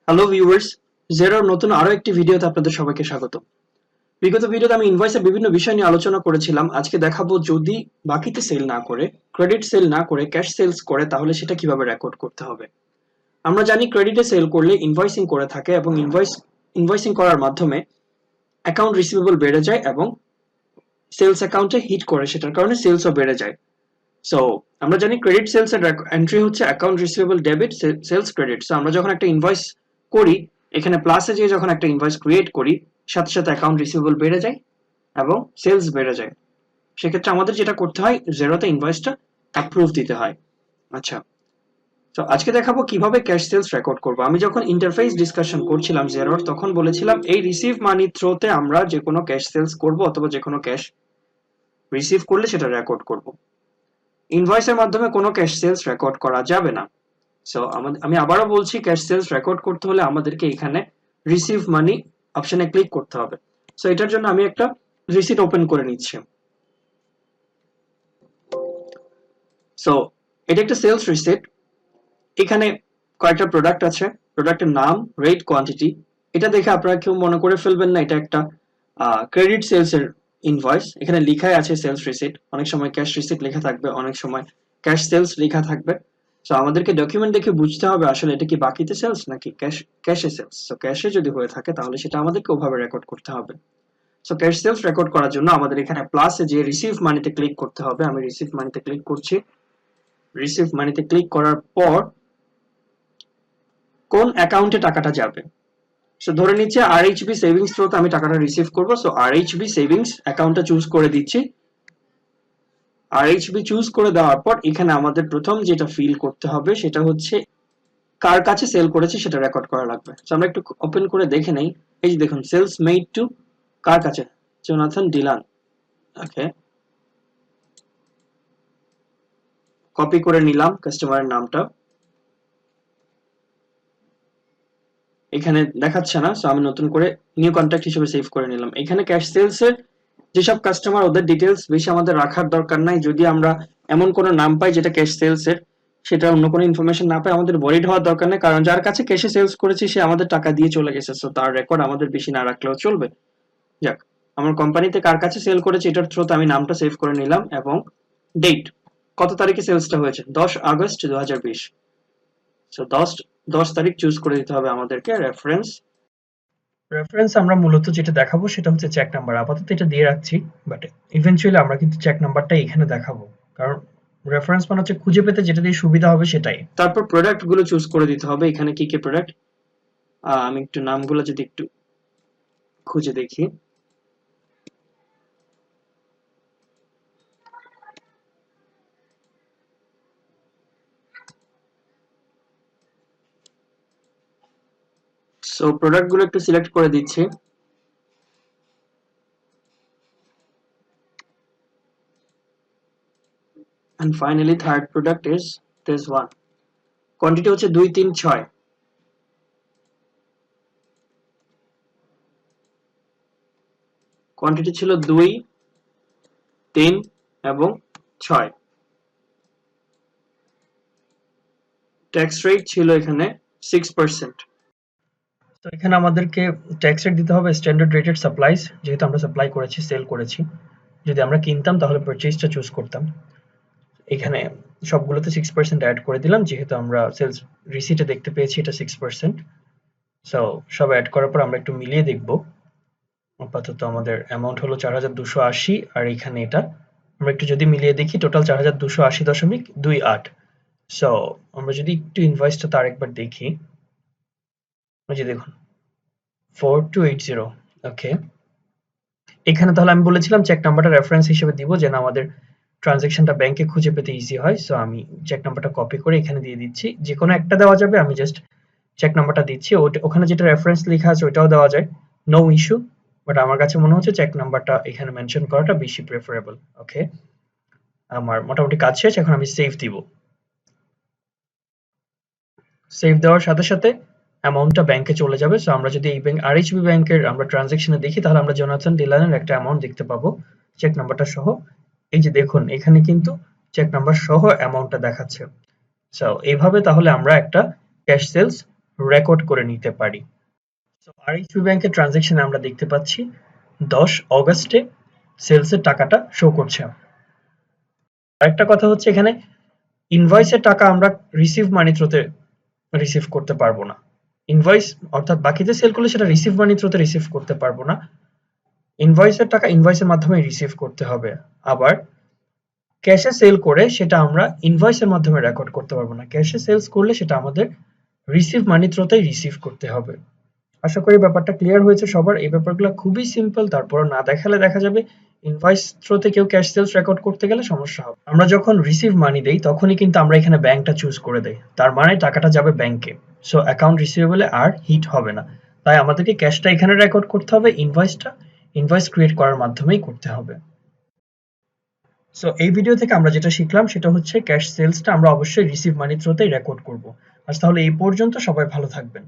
Hello viewers, জেরোর নতুন আরো একটি ভিডিওতে আপনাদের সবাইকে স্বাগত। বিগত ভিডিওতে আমি ইনভয়েসের বিভিন্ন বিষয় নিয়ে আলোচনা করেছিলাম। আজকে দেখাবো যদি বাকিতে সেল না করে, ক্রেডিট সেল না করে ক্যাশ সেলস করে তাহলে সেটা কিভাবে রেকর্ড করতে হবে। আমরা জানি ক্রেডিটে সেল করলে ইনভয়েসিং করে থাকে এবং ইনভয়েসিং করার মাধ্যমে অ্যাকাউন্ট রিসিভেবল বেড়ে যায় এবং সেলস অ্যাকাউন্টে হিট করে, সেটার কারণে সেলসও বেড়ে যায়। সো আমরা জানি ক্রেডিট সেলস এর এন্ট্রি হচ্ছে account receivable debit sales credit. So আমরা যখন একটা ইনভয়েস করি, এখানে প্লাসে যেয়ে যখন একটা ইনভয়েস ক্রিয়েট করি, সাথে সাথে অ্যাকাউন্ট রিসিভেবল বেড়ে যায় এবং সেলস বেড়ে যায়। সেক্ষেত্রে আমাদের যেটা করতে হয়, জেরোতে ইনভয়েসটা অ্যাপ্রুভ দিতে হয়। আচ্ছা, তো আজকে দেখাবো কিভাবে ক্যাশ সেলস রেকর্ড করব। আমি যখন ইন্টারফেস ডিসকাশন করছিলাম জেরোর, তখন বলেছিলাম এই রিসিভ মানি থ্রোতে আমরা যে কোনো ক্যাশ সেলস করব অথবা যে কোনো ক্যাশ রিসিভ করলে সেটা রেকর্ড করব। ইনভয়েসের মাধ্যমে কোনো ক্যাশ সেলস রেকর্ড করা যাবে না। সো আমি আবারও বলছি, ক্যাশ সেলস রেকর্ড করতে হলে আমাদেরকে এখানে রিসিভ মানি অপশনে ক্লিক করতে হবে। সো এটার জন্য আমি একটা রিসিট ওপেন করে নিচ্ছি। সো এটা একটা সেলস রিসিট। এখানে কয়েকটা প্রোডাক্ট আছে, প্রোডাক্টের নাম, রেট, কোয়ান্টিটি। এটা দেখে আপনারা কেউ মনে করে ফেলবেন না এটা একটা ক্রেডিট সেলস এর ইনভয়েস। এখানে লেখাই আছে সেলস রিসিট, অনেক সময় ক্যাশ রিসিট লেখা থাকবে, অনেক সময় ক্যাশ সেলস লেখা থাকবে। সো আমাদেরকে ডকুমেন্ট দেখে বুঝতে হবে আসলে এটা কি বাকিতে সেলস নাকি ক্যাশে সেলস। সো ক্যাশে যদি হয়ে থাকে তাহলে সেটা আমাদেরকে ওভাবে রেকর্ড করতে হবে। সো ক্যাশ সেলস রেকর্ড করার জন্য আমাদের এখানে প্লাসে যে রিসিভ মানিতে ক্লিক করতে হবে। আমি রিসিভ মানিতে ক্লিক করছি। রিসিভ মানিতে ক্লিক করার পর কোন অ্যাকাউন্টে টাকাটা যাবে, সো ধরে নিচ্ছে আরএইচবি সেভিংস থ্রোতে আমি টাকাটা রিসিভ করব। সো আরএইচবি সেভিংস অ্যাকাউন্টটা চুজ করে দিচ্ছি। আরএইচবি চুজ করে দেওয়ার পর এখানে আমাদের প্রথম যেটা ফিল করতে হবে সেটা হচ্ছে কার কাছে সেল করেছে সেটা রেকর্ড করা লাগবে। সো আমরা একটু ওপেন করে দেখে নেই। এই যে দেখুন, সেলস মেড টু কার কাছে, জোনাথন ডিলান। ওকে, কপি করে নিলাম কাস্টমারের নামটা। এখানে দেখাচ্ছে না, সো আমি নতুন করে নিউ কন্ট্যাক্ট হিসেবে সেভ করে নিলাম। এখানে ক্যাশ সেলস এর যেসব কাস্টমার, ওদের ডিটেলস বেশি আমাদের রাখার দরকার নাই। যদি আমরা এমন কোনো নাম পাই যেটা ক্যাশ সেলস এর, সেটা অন্য কোনো ইনফরমেশন না পাই, আমাদের ওয়ারিড হওয়ার দরকার নেই, কারণ যার কাছে ক্যাশে সেলস করেছি সে আমাদের টাকা দিয়ে চলে গেছে। সো তার রেকর্ড আমাদের বেশি না রাখলেও চলবে। যাক, আমার কোম্পানিতে কার কাছে সেল করেছে এটার থ্রুতে আমি নামটা সেভ করে নিলাম এবং ডেট, কত তারিখে সেলসটা হয়েছে, 10 আগস্ট 2020। সো 10 তারিখ চুজ করে দিতে হবে আমাদেরকে। রেফারেন্স আমরা মূলত যেটা দেখাবো সেটা হচ্ছে চেক নাম্বার। আপাতত এটা দিয়ে রাখছি, বাট ইভেন্চুয়ালি আমরা কিন্তু চেক নাম্বারটা এখানে দেখাবো, কারণ রেফারেন্স মানে হচ্ছে খুঁজে পেতে যেটা দিয়ে সুবিধা হবে সেটাই। তারপর প্রোডাক্ট গুলো চুজ করে দিতে হবে। এখানে কি কি প্রোডাক্ট, আমি একটু নামগুলো যদি একটু খুঁজে দেখি। সো প্রোডাক্ট গুলো একটু সিলেক্ট করে দিচ্ছি। and finally third product is this one. Quantity হচ্ছে 2 3 6। কোয়ান্টিটি ছিল 2 3 এবং 6। ট্যাক্স রেট ছিল এখানে 6%। তো এখানে আমাদেরকে ট্যাক্স রেট দিতে হবে স্ট্যান্ডার্ড রেটেড সাপ্লাইজ, যেহেতু আমরা সাপ্লাই করেছি, সেল করেছি। যদি আমরা কিনতাম তাহলে পারচেজটা চুজ করতাম। এখানে সবগুলোতে 6% অ্যাড করে দিলাম, যেহেতু আমরা সেলস রিসিটে দেখতে পেয়েছি এটা 6%। সো সব অ্যাড করার পর আমরা একটু মিলিয়ে দেখব। আপাতত আমাদের অ্যামাউন্ট হলো 4280, আর এখানে এটা আমরা একটু যদি মিলিয়ে দেখি, টোটাল 4280.28। সো আমরা যদি একটু ইনভয়েসটা তার একবার দেখি, ওই যে দেখুন 4280। ওকে, এখানে তাহলে আমি বলেছিলাম চেক নাম্বারটা রেফারেন্স হিসেবে দিব যেন আমাদের ট্রানজাকশনটা ব্যাংকে খুঁজে পেতে ইজি হয়। সো আমি চেক নাম্বারটা কপি করে এখানে দিয়ে দিচ্ছি। যে কোনো একটা দেওয়া যাবে, আমি জাস্ট চেক নাম্বারটা দিচ্ছি। ওখানে যেটা রেফারেন্স লেখা আছে ওটাও দেওয়া যায়, নো ইস্যু। বাট আমার কাছে মনে হচ্ছে চেক নাম্বারটা এখানে মেনশন করাটা বেশি প্রেফারেবল। ওকে, আমার মোটামুটি কাজ শেষ, এখন আমি সেভ দিব। সেভ দেওয়ার সাথে সাথে অ্যামাউন্টটা ব্যাংকে চলে যাবে। সো আমরা যদি এই ব্যাংক আরএইচবি ব্যাংকের আমরা ট্রানজাকশনে দেখি, তাহলে আমরা জোনাথন ডিলানের একটা অ্যামাউন্ট দেখতে পাবো চেক নাম্বারটা সহ। এই যে দেখুন, এখানে কিন্তু চেক নাম্বার সহ অ্যামাউন্টটা দেখাচ্ছে। সো এইভাবে তাহলে আমরা একটা ক্যাশ সেলস রেকর্ড করে নিতে পারি। তো আরএইচবি ব্যাংকের ট্রানজাকশনে আমরা দেখতে পাচ্ছি 10 অগাস্টে সেলসের টাকাটা শো করছে। আরেকটা কথা হচ্ছে এখানে ইনভয়েসের টাকা আমরা রিসিভ মানি থ্রুতে রিসিভ করতে পারবো না। ইনভয়েস অর্থাৎ বাকিতে সেল করলে সেটা রিসিভ মানি থ্রুতে রিসিভ করতে পারবো না। ইনভয়েসের টাকা ইনভয়েসের মাধ্যমে রিসিভ করতে হবে। আবার ক্যাশে সেল করে সেটা আমরা ইনভয়েসের মাধ্যমে রেকর্ড করতে পারবো না। ক্যাশে সেলস করলে সেটা আমাদের রিসিভ মানি থ্রুতেই রিসিভ করতে হবে। আশা করি ব্যাপারটা ক্লিয়ার হয়েছে সবার। এই ব্যাপারগুলো খুবই সিম্পল, তারপরও না দেখালে দেখা যাবে ইনভয়েস থ্রুতে কেউ ক্যাশ সেলস রেকর্ড করতে গেলে সমস্যা হবে। আমরা যখন রিসিভ মানি দেই তখনই কিন্তু আমরা এখানে ব্যাংকটা চুজ করে দেই, তার মানে টাকাটা যাবে ব্যাংকে, সো অ্যাকাউন্ট রিসিভেবলে আর হিট হবে না। তাই আমাদেরকে ক্যাশটা এখানে রেকর্ড করতে হবে, ইনভয়েসটা ইনভয়েস ক্রিয়েট করার মাধ্যমেই করতে হবে। সো এই ভিডিও থেকে আমরা যেটা শিখলাম সেটা হচ্ছে ক্যাশ সেলসটা আমরা অবশ্যই রিসিভ মানি থ্রুতেই রেকর্ড করব। আজ তাহলে এই পর্যন্ত, সবাই ভালো থাকবেন।